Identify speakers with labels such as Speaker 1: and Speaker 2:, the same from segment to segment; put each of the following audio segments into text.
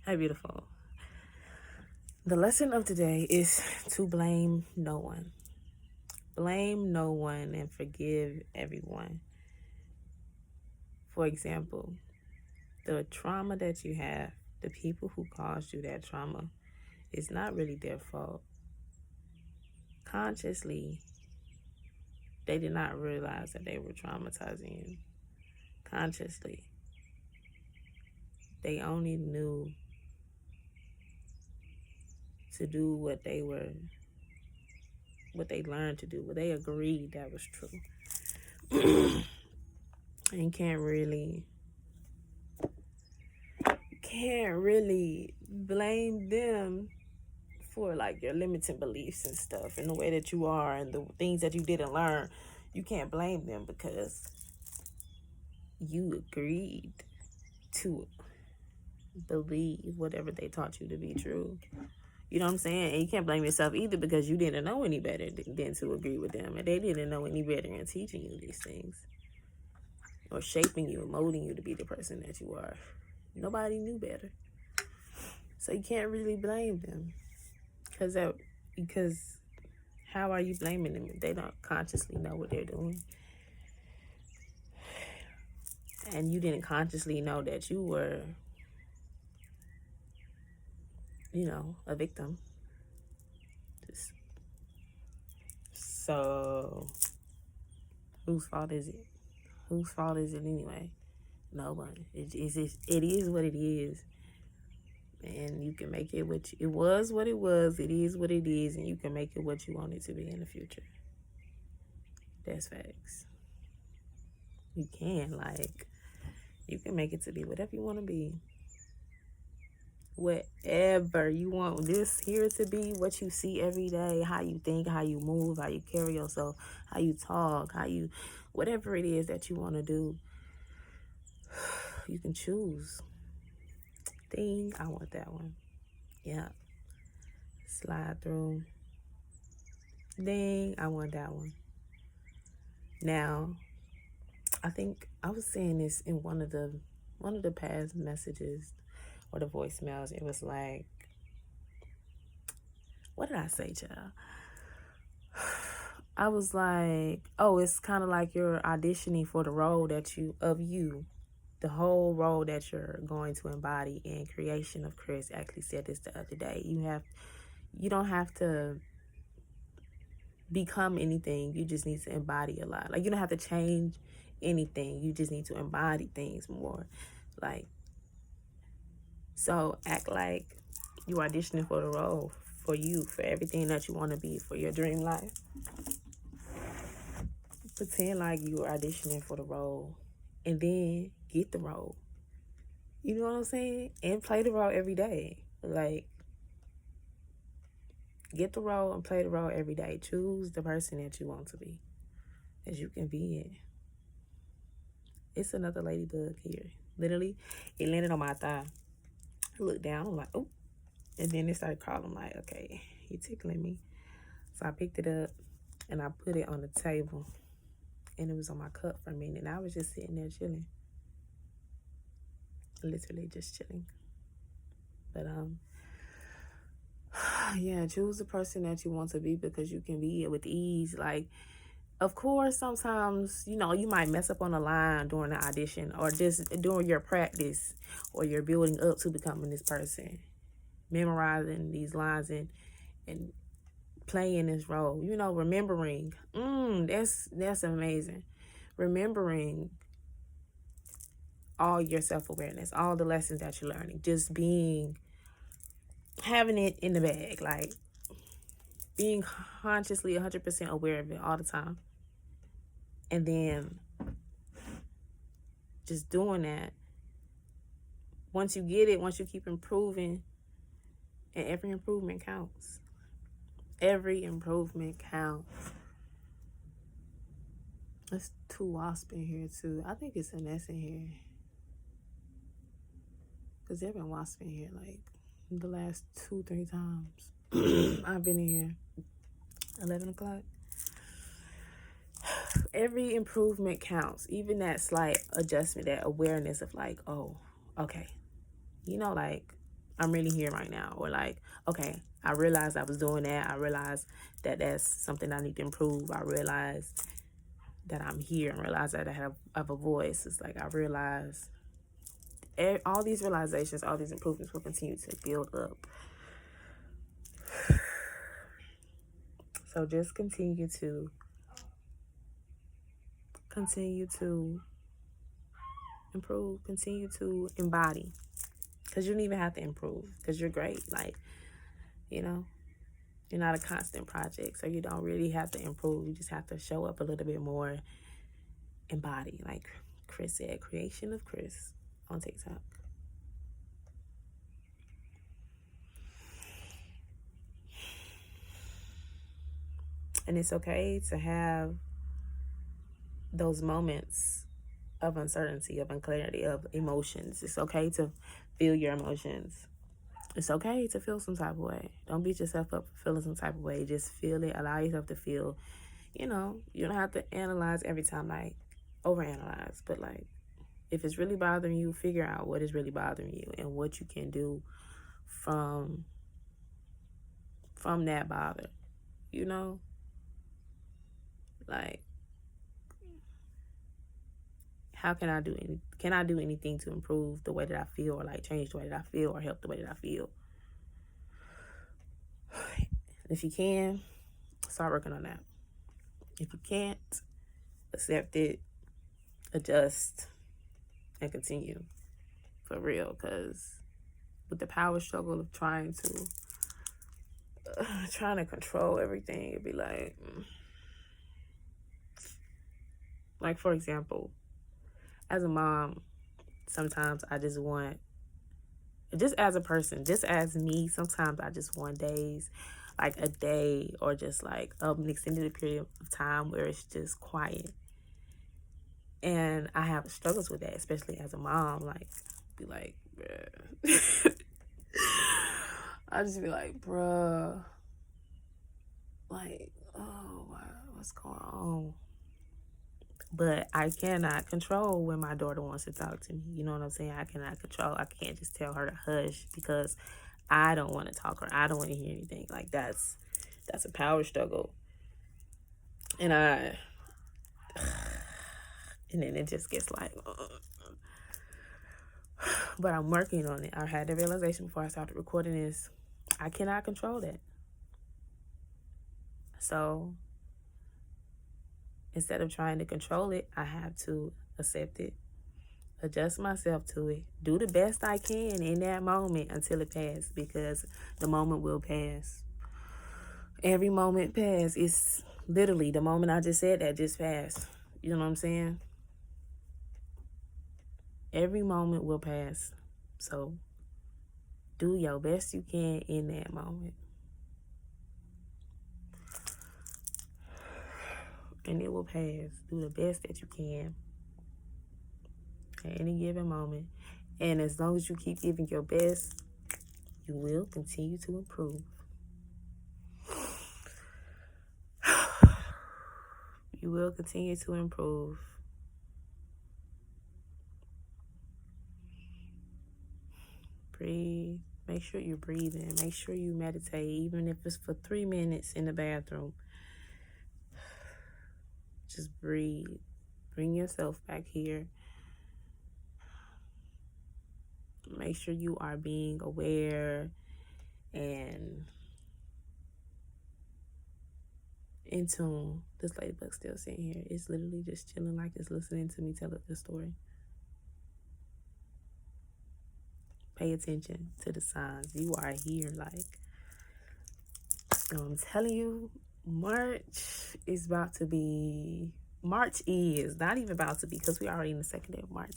Speaker 1: Hi, beautiful. The lesson of today is to blame no one. Blame no one and forgive everyone. For example, the trauma that you have, the people who caused you that trauma, it's not really their fault. Consciously, they did not realize that they were traumatizing you. Consciously, they only knew to do what they learned to do, what they agreed that was true. And can't really blame them for like your limiting beliefs and stuff and the way that you are and the things that you didn't learn. You can't blame them because you agreed to believe whatever they taught you to be true. You know what I'm saying? And you can't blame yourself either because you didn't know any better than to agree with them. And they didn't know any better in teaching you these things or shaping you and molding you to be the person that you are. Nobody knew better. So you can't really blame them because how are you blaming them if they don't consciously know what they're doing? And you didn't consciously know that you were, a victim. So, whose fault is it? Whose fault is it anyway? Nobody. It is what it is. And you can make it it was what it was. It is what it is. And you can make it what you want it to be in the future. That's facts. You can, you can make it to be whatever you want to be. Whatever you want this here to be, what you see every day, how you think, how you move, how you carry yourself, how you talk, whatever it is that you want to do, you can choose. Ding, I want that one. Yeah. Slide through. Ding, I want that one. Now, I think I was saying this in one of the past messages or the voicemails. It was like, what did I say, child? I was like, oh, it's kind of like you're auditioning for the role the whole role that you're going to embody in creation of Chris. Actually said this the other day. You don't have to become anything. You just need to embody a lot. Like, you don't have to change anything. You just need to embody things more. Like, so act like you auditioning for the role, for you, for everything that you want to be, for your dream life. Pretend like you are auditioning for the role and then get the role. You know what I'm saying? And play the role every day. Like, get the role and play the role every day. Choose the person that you want to be, as you can be it. It's another ladybug here. Literally, it landed on my thigh. I looked down, I'm like, oh. And then it started crawling. I'm like, okay, you're tickling me. So I picked it up and I put it on the table. And it was on my cup for a minute. And I was just sitting there chilling. Literally just chilling. But yeah, choose the person that you want to be because you can be it with ease. Like, of course, sometimes, you might mess up on the line during the audition or just during your practice or you're building up to becoming this person, memorizing these lines and playing this role, remembering. That's amazing. Remembering all your self-awareness, all the lessons that you're learning, just having it in the bag, like being consciously 100% aware of it all the time. And then just doing that. Once you get it, once you keep improving, and every improvement counts. Every improvement counts. There's 2 wasps in here too. I think it's a nest in here. Because there have been wasps in here like the last 2-3 times I've been in here. 11 o'clock. Every improvement counts. Even that slight adjustment, that awareness of like, oh, okay. Like I'm really here right now. Or like, okay, I realized I was doing that. I realized that that's something I need to improve. I realized that I'm here and realize that I have a voice. It's like I realize all these realizations, all these improvements will continue to build up. So just continue to improve, continue to embody. Because you don't even have to improve because you're great. Like, you know, you're not a constant project. So you don't really have to improve. You just have to show up a little bit more, embody. Like Chris said, creation of Chris on TikTok. And it's okay to have those moments of uncertainty, of unclarity, of emotions. It's okay to feel your emotions. It's okay to feel some type of way. Don't beat yourself up for feeling some type of way. Just feel it. Allow yourself to feel. You know, you don't have to analyze every time, like overanalyze. But like, if it's really bothering you, figure out what is really bothering you and what you can do from that bother. You know, like, how can I do anything to improve the way that I feel, or like change the way that I feel, or help the way that I feel? If you can, start working on that. If you can't, accept it, adjust, and continue for real. Because with the power struggle of trying to control everything, it'd be like for example, as a mom, sometimes I just want, just as a person, just as me, sometimes I just want days, like a day or just like an extended period of time where it's just quiet. And I have struggles with that, especially as a mom. Like, be like, bruh. I just be like, bruh. Like, oh, what's going on? But I cannot control when my daughter wants to talk to me. You know what I'm saying? I cannot control. I can't just tell her to hush because I don't want to talk or I don't want to hear anything. Like, that's a power struggle. And then it just gets like, but I'm working on it. I had the realization before I started recording this. I cannot control that. So instead of trying to control it, I have to accept it, adjust myself to it, do the best I can in that moment until it passes, because the moment will pass. Every moment pass. It's literally the moment I just said that just passed. You know what I'm saying? Every moment will pass. So do your best you can in that moment. And it will pass. Do the best that you can at any given moment. And as long as you keep giving your best, you will continue to improve. You will continue to improve. Breathe. Make sure you're breathing. Make sure you meditate, even if it's for 3 minutes in the bathroom. Just breathe. Bring yourself back here. Make sure you are being aware and in tune. This ladybug still sitting here. It's literally just chilling, like it's listening to me tell the story. Pay attention to the signs. You are here. Like, I'm telling you, March is not even about to be, because we're already in the second day of March.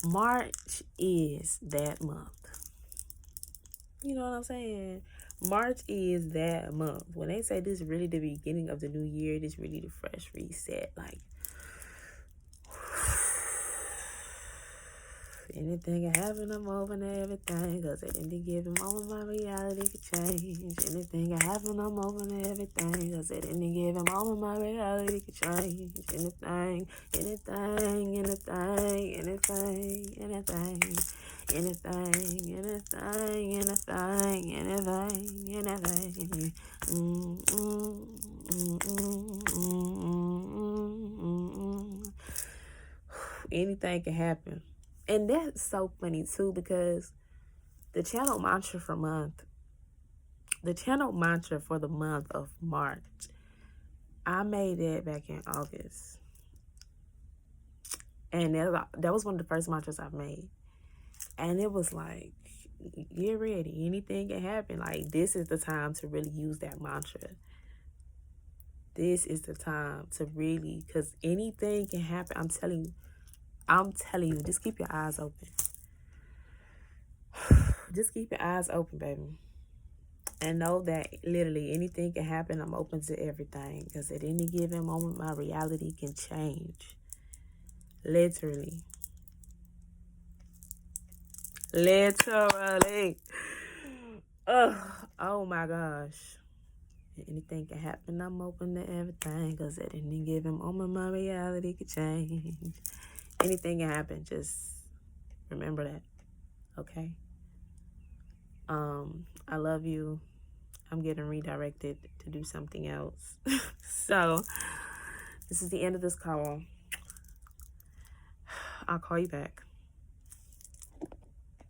Speaker 1: March is that month. You know what I'm saying? March is that month. When they say this is really the beginning of the new year, this is really the fresh reset. Like, anything can happen, I'm open to everything. Cause at any given moment, my reality could change. Anything can happen, I'm open to everything. Cause at any given moment, my reality could change. Anything, anything, anything, anything, anything, anything, anything, everything. Mm, mm, mm, mm, mm, mm, mm. Anything can happen. And that's so funny too, because the channel mantra for the month of March, I made that back in August. And that was one of the first mantras I've made. And it was like, get ready. Anything can happen. Like, this is the time to really use that mantra. This is the time to really, because anything can happen. I'm telling you, just keep your eyes open. Just keep your eyes open, baby. And know that literally anything can happen. I'm open to everything, because at any given moment, my reality can change. Literally. Literally. Ugh. Oh my gosh. Anything can happen. I'm open to everything, because at any given moment, my reality could change. Anything can happen. Just remember that. Okay? I love you. I'm getting redirected to do something else. So, this is the end of this call. I'll call you back.